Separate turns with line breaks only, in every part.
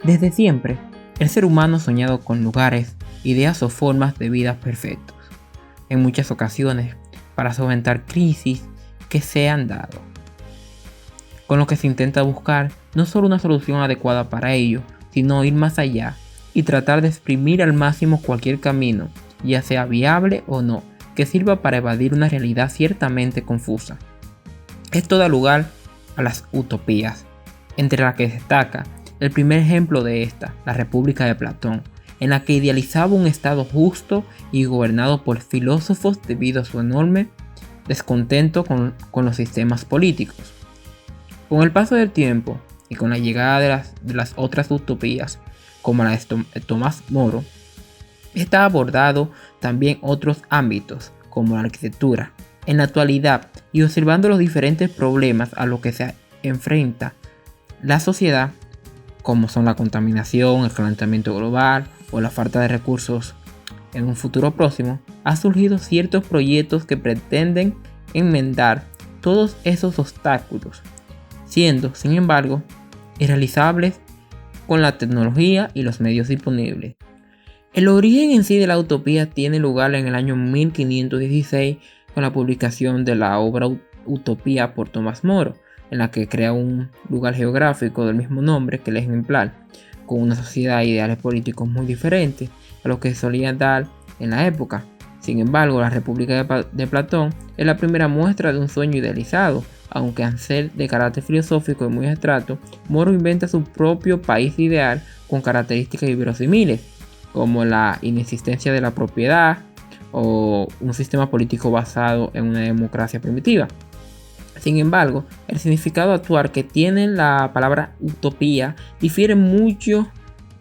Desde siempre, el ser humano ha soñado con lugares, ideas o formas de vida perfectos, en muchas ocasiones, para solventar crisis que se han dado, con lo que se intenta buscar no solo una solución adecuada para ello, sino ir más allá y tratar de exprimir al máximo cualquier camino, ya sea viable o no, que sirva para evadir una realidad ciertamente confusa. Esto da lugar a las utopías, entre las que destaca el primer ejemplo de esta, la República de Platón, en la que idealizaba un estado justo y gobernado por filósofos debido a su enorme descontento con los sistemas políticos. Con el paso del tiempo y con la llegada de las otras utopías, como la de Tomás Moro, está abordado también otros ámbitos, como la arquitectura. En la actualidad, y observando los diferentes problemas a los que se enfrenta la sociedad, como son la contaminación, el calentamiento global o la falta de recursos en un futuro próximo, han surgido ciertos proyectos que pretenden enmendar todos esos obstáculos, siendo, sin embargo, irrealizables con la tecnología y los medios disponibles. El origen en sí de la utopía tiene lugar en el año 1516 con la publicación de la obra Utopía por Tomás Moro, en la que crea un lugar geográfico del mismo nombre que el ejemplar, con una sociedad e ideales políticos muy diferentes a los que se solían dar en la época. Sin embargo, la República de Platón es la primera muestra de un sueño idealizado, aunque al ser de carácter filosófico y muy abstracto, Moro inventa su propio país ideal con características inverosímiles, como la inexistencia de la propiedad o un sistema político basado en una democracia primitiva. Sin embargo, el significado actual que tiene la palabra utopía difiere mucho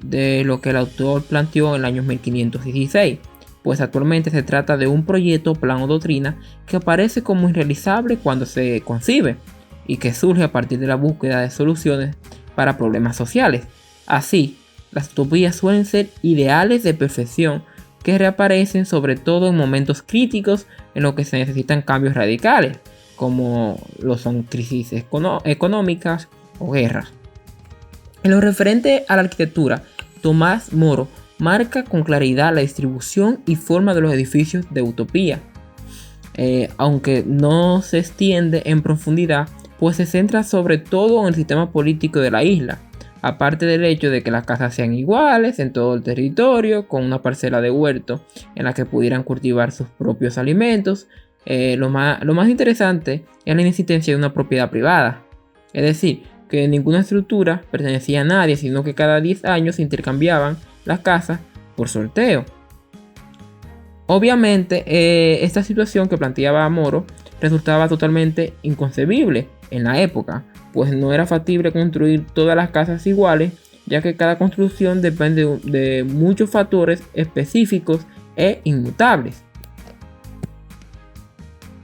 de lo que el autor planteó en el año 1516, pues actualmente se trata de un proyecto, plan o doctrina que aparece como irrealizable cuando se concibe y que surge a partir de la búsqueda de soluciones para problemas sociales. Así, las utopías suelen ser ideales de perfección que reaparecen sobre todo en momentos críticos en los que se necesitan cambios radicales, como lo son crisis económicas o guerras. En lo referente a la arquitectura, Tomás Moro marca con claridad la distribución y forma de los edificios de utopía, aunque no se extiende en profundidad, pues se centra sobre todo en el sistema político de la isla, aparte del hecho de que las casas sean iguales en todo el territorio, con una parcela de huerto en la que pudieran cultivar sus propios alimentos. Lo más interesante es la inexistencia de una propiedad privada, es decir, que ninguna estructura pertenecía a nadie, sino que cada 10 años se intercambiaban las casas por sorteo. Obviamente, esta situación que planteaba Moro resultaba totalmente inconcebible en la época, pues no era factible construir todas las casas iguales, ya que cada construcción depende de muchos factores específicos e inmutables.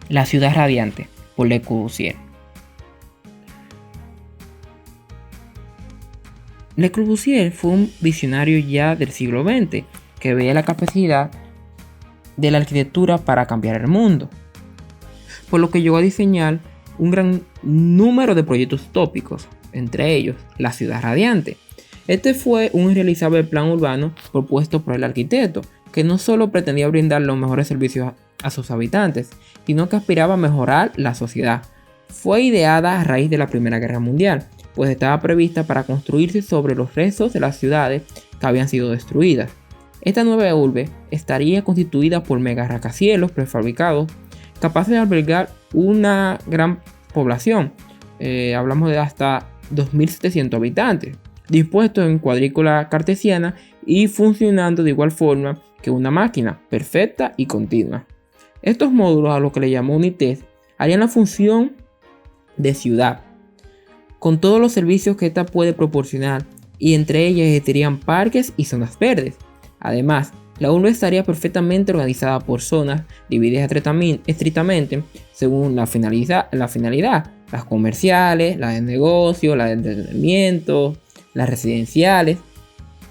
La ciudad radiante, por Le Corbusier. Le Corbusier fue un visionario ya del siglo XX que veía la capacidad de la arquitectura para cambiar el mundo, por lo que llegó a diseñar un gran número de proyectos utópicos, entre ellos la ciudad radiante. Este fue un irrealizable plan urbano propuesto por el arquitecto, que no solo pretendía brindar los mejores servicios a sus habitantes, sino que aspiraba a mejorar la sociedad. Fue ideada a raíz de la Primera Guerra Mundial, pues estaba prevista para construirse sobre los restos de las ciudades que habían sido destruidas. Esta nueva urbe estaría constituida por mega rascacielos prefabricados, capaces de albergar una gran población, hablamos de hasta 2.700 habitantes, dispuestos en cuadrícula cartesiana y funcionando de igual forma que una máquina, perfecta y continua. Estos módulos, a lo que le llamó United, harían la función de ciudad, con todos los servicios que ésta puede proporcionar, y entre ellas existirían parques y zonas verdes. Además, la urbe estaría perfectamente organizada por zonas divididas estrictamente según la finalidad, las comerciales, las de negocio, las de entretenimiento, las residenciales,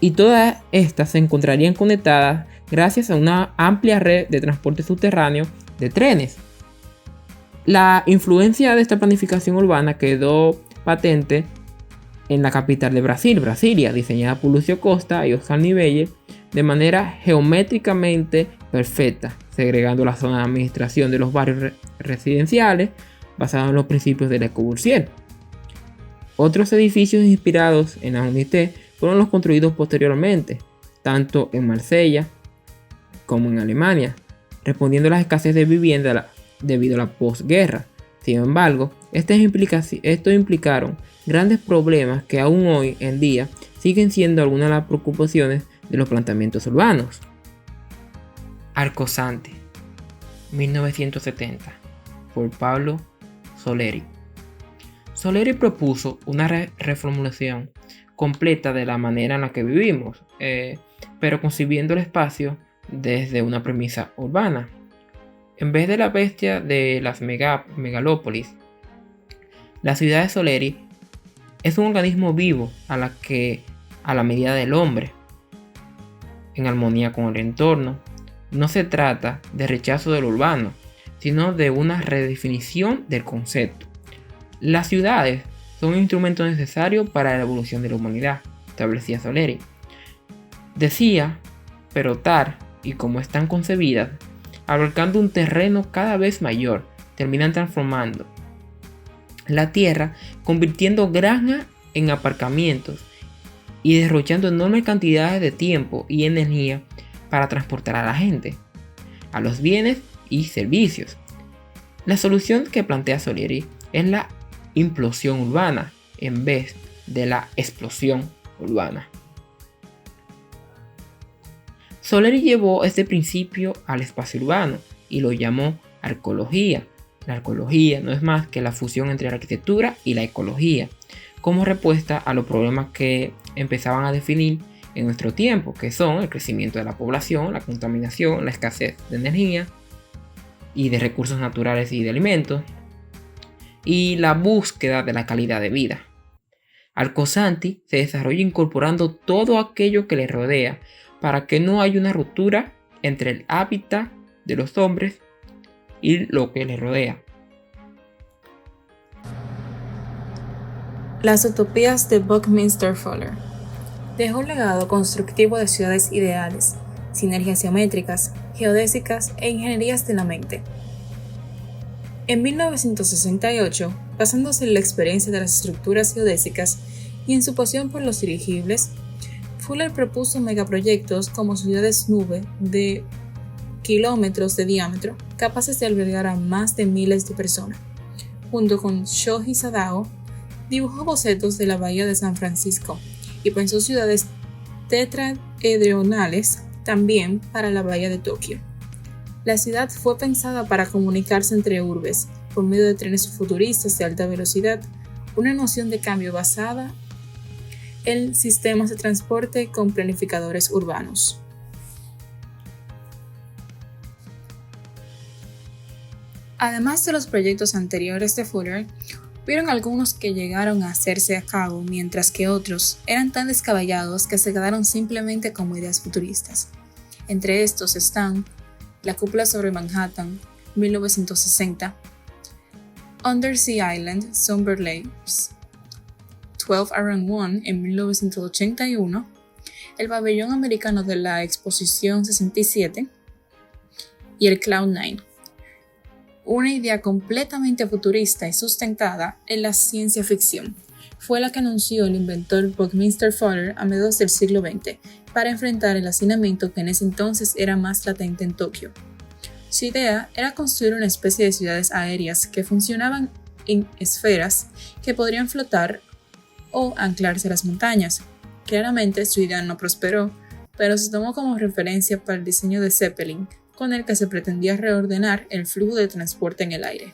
y todas estas se encontrarían conectadas gracias a una amplia red de transporte subterráneo de trenes. La influencia de esta planificación urbana quedó patente en la capital de Brasil, Brasilia, diseñada por Lúcio Costa y Oscar Niemeyer de manera geométricamente perfecta, segregando la zona de administración de los barrios residenciales basados en los principios de Le Corbusier. Otros edificios inspirados en la Unité fueron los construidos posteriormente, tanto en Marsella como en Alemania, respondiendo a la escasez de vivienda debido a la posguerra. Sin embargo, estos implicaron grandes problemas que aún hoy en día siguen siendo algunas de las preocupaciones de los planteamientos urbanos. Arcosanti, 1970, por Pablo Soleri. Soleri propuso una reformulación completa de la manera en la que vivimos, pero concibiendo el espacio desde una premisa urbana. En vez de la bestia de las megalópolis, la ciudad de Soleri es un organismo vivo a la medida del hombre, en armonía con el entorno. No se trata de rechazo de lo urbano, sino de una redefinición del concepto. Las ciudades son un instrumento necesario para la evolución de la humanidad, establecía Soleri. Decía, pero tal y como están concebidas, abarcando un terreno cada vez mayor, terminan transformando la tierra, convirtiendo granjas en aparcamientos y derrochando enormes cantidades de tiempo y energía para transportar a la gente, a los bienes y servicios. La solución que plantea Soleri es la implosión urbana en vez de la explosión urbana. Soleri llevó este principio al espacio urbano y lo llamó arqueología. La arqueología no es más que la fusión entre la arquitectura y la ecología, como respuesta a los problemas que empezaban a definir en nuestro tiempo, que son el crecimiento de la población, la contaminación, la escasez de energía y de recursos naturales y de alimentos, y la búsqueda de la calidad de vida. Arcosanti se desarrolla incorporando todo aquello que le rodea para que no haya una ruptura entre el hábitat de los hombres y lo que les rodea.
Las utopías de Buckminster Fuller. Dejó un legado constructivo de ciudades ideales, sinergias geométricas, geodésicas e ingenierías de la mente. En 1968, basándose en la experiencia de las estructuras geodésicas y en su pasión por los dirigibles, Fuller propuso megaproyectos como ciudades nube de kilómetros de diámetro capaces de albergar a más de miles de personas. Junto con Shoji Sadao, dibujó bocetos de la bahía de San Francisco y pensó ciudades tetraedronales también para la bahía de Tokio. La ciudad fue pensada para comunicarse entre urbes por medio de trenes futuristas de alta velocidad, una noción de cambio basada en sistemas de transporte con planificadores urbanos. Además de los proyectos anteriores de Fuller, hubieron algunos que llegaron a hacerse a cabo, mientras que otros eran tan descabellados que se quedaron simplemente como ideas futuristas. Entre estos están la cúpula sobre Manhattan, 1960, Undersea Island, Somber Lakes, 12 Around One en 1981, el pabellón americano de la Exposición 67 y el Cloud9, una idea completamente futurista y sustentada en la ciencia ficción. Fue la que anunció el inventor Buckminster Fuller a mediados del siglo XX para enfrentar el hacinamiento que en ese entonces era más latente en Tokio. Su idea era construir una especie de ciudades aéreas que funcionaban en esferas que podrían flotar o anclarse a las montañas. Claramente su idea no prosperó, pero se tomó como referencia para el diseño de Zeppelin, con el que se pretendía reordenar el flujo de transporte en el aire.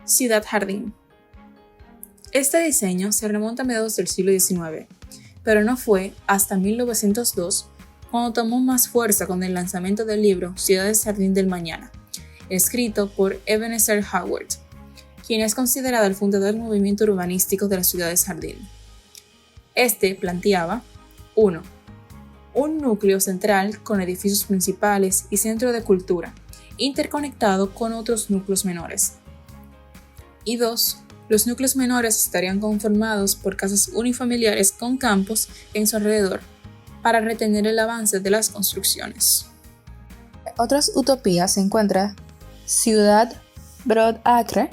Ciudad Jardín. Este diseño se remonta a mediados del siglo XIX, pero no fue hasta 1902 cuando tomó más fuerza con el lanzamiento del libro Ciudades Jardín del Mañana, escrito por Ebenezer Howard, quien es considerado el fundador del movimiento urbanístico de las ciudades jardín. Este planteaba 1. Un núcleo central con edificios principales y centro de cultura, interconectado con otros núcleos menores. Y 2. Los núcleos menores estarían conformados por casas unifamiliares con campos en su alrededor para retener el avance de las construcciones. Otras utopías se encuentra Ciudad Broad Acre,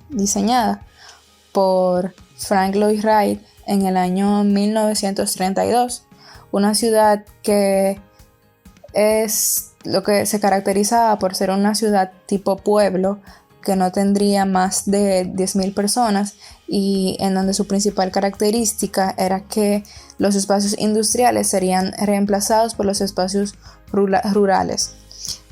diseñada por Frank Lloyd Wright en el año 1932, una ciudad que es lo que se caracterizaba por ser una ciudad tipo pueblo que no tendría más de 10.000 personas y en donde su principal característica era que los espacios industriales serían reemplazados por los espacios rurales.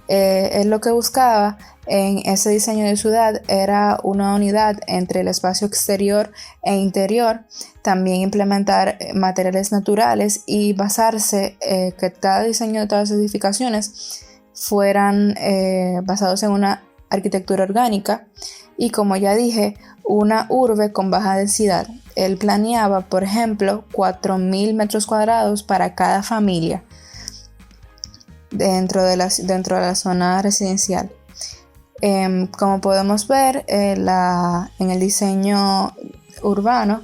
Él lo que buscaba en ese diseño de ciudad era una unidad entre el espacio exterior e interior, también implementar materiales naturales y basarse que cada diseño de todas las edificaciones fueran basados en una arquitectura orgánica y, como ya dije, una urbe con baja densidad. Él planeaba, por ejemplo, 4.000 metros cuadrados para cada familia dentro de la zona residencial. Como podemos ver en el diseño urbano,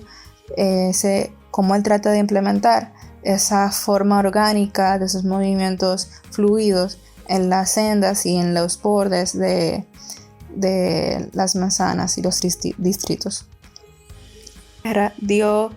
cómo él trata de implementar esa forma orgánica de esos movimientos fluidos en las sendas y en los bordes de las manzanas y los distritos. Dio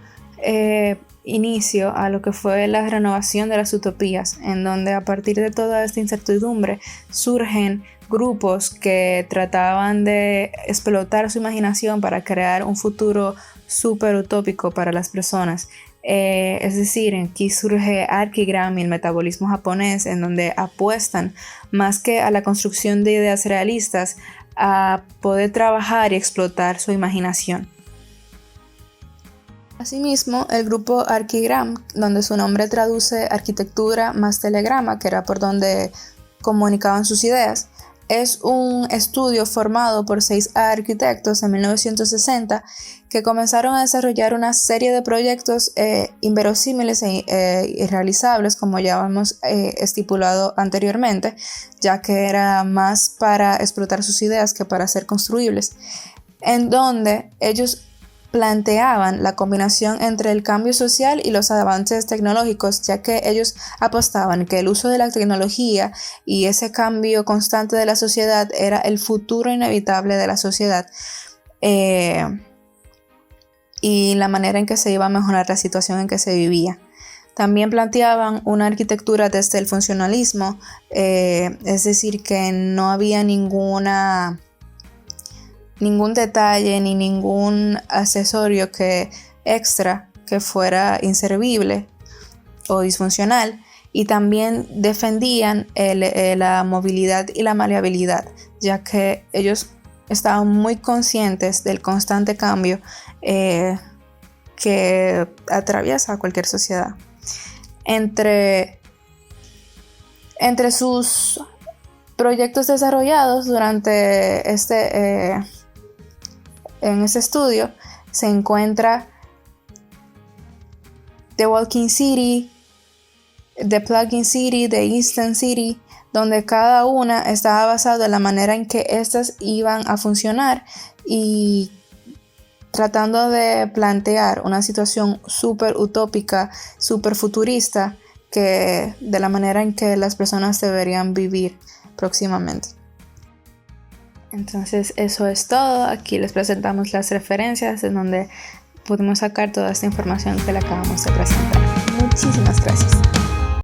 inicio a lo que fue la renovación de las utopías, en donde a partir de toda esta incertidumbre surgen grupos que trataban de explotar su imaginación para crear un futuro súper utópico para las personas. Es decir, aquí surge Archigram y el metabolismo japonés, en donde apuestan más que a la construcción de ideas realistas, a poder trabajar y explotar su imaginación. Asimismo, el grupo Archigram, donde su nombre traduce arquitectura más telegrama, que era por donde comunicaban sus ideas, es un estudio formado por 6 arquitectos en 1960 que comenzaron a desarrollar una serie de proyectos inverosímiles e irrealizables, como ya hemos estipulado anteriormente, ya que era más para explotar sus ideas que para ser construibles, en donde ellos planteaban la combinación entre el cambio social y los avances tecnológicos, ya que ellos apostaban que el uso de la tecnología y ese cambio constante de la sociedad era el futuro inevitable de la sociedad y la manera en que se iba a mejorar la situación en que se vivía. También planteaban una arquitectura desde el funcionalismo, es decir, que no había ningún detalle ni ningún accesorio extra que fuera inservible o disfuncional, y también defendían la movilidad y la maleabilidad, ya que ellos estaban muy conscientes del constante cambio que atraviesa cualquier sociedad. Entre sus proyectos desarrollados durante en ese estudio se encuentra The Walking City, The Plug-in City, The Instant City, donde cada una estaba basada en la manera en que éstas iban a funcionar y tratando de plantear una situación súper utópica, súper futurista, de la manera en que las personas deberían vivir próximamente. Entonces eso es todo. Aquí les presentamos las referencias en donde pudimos sacar toda esta información que le acabamos de presentar. Muchísimas gracias.